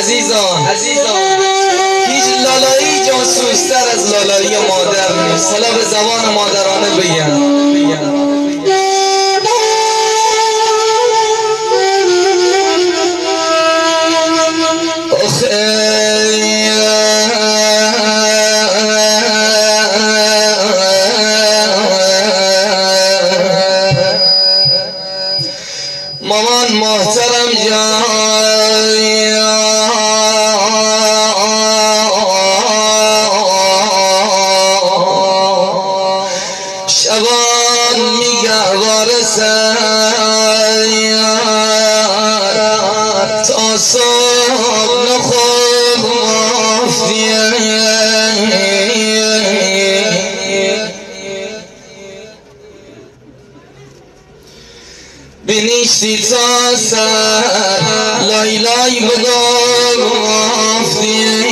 عزیزان هیچ لالایی جاسوستر از لالایی مادر نیست. حالا به زبان مادرانه بگم مامان محترم جان شبان میگه وارسن تا صبح نخوب مافیه بنیشتی تا سر لای لای بگو مافیه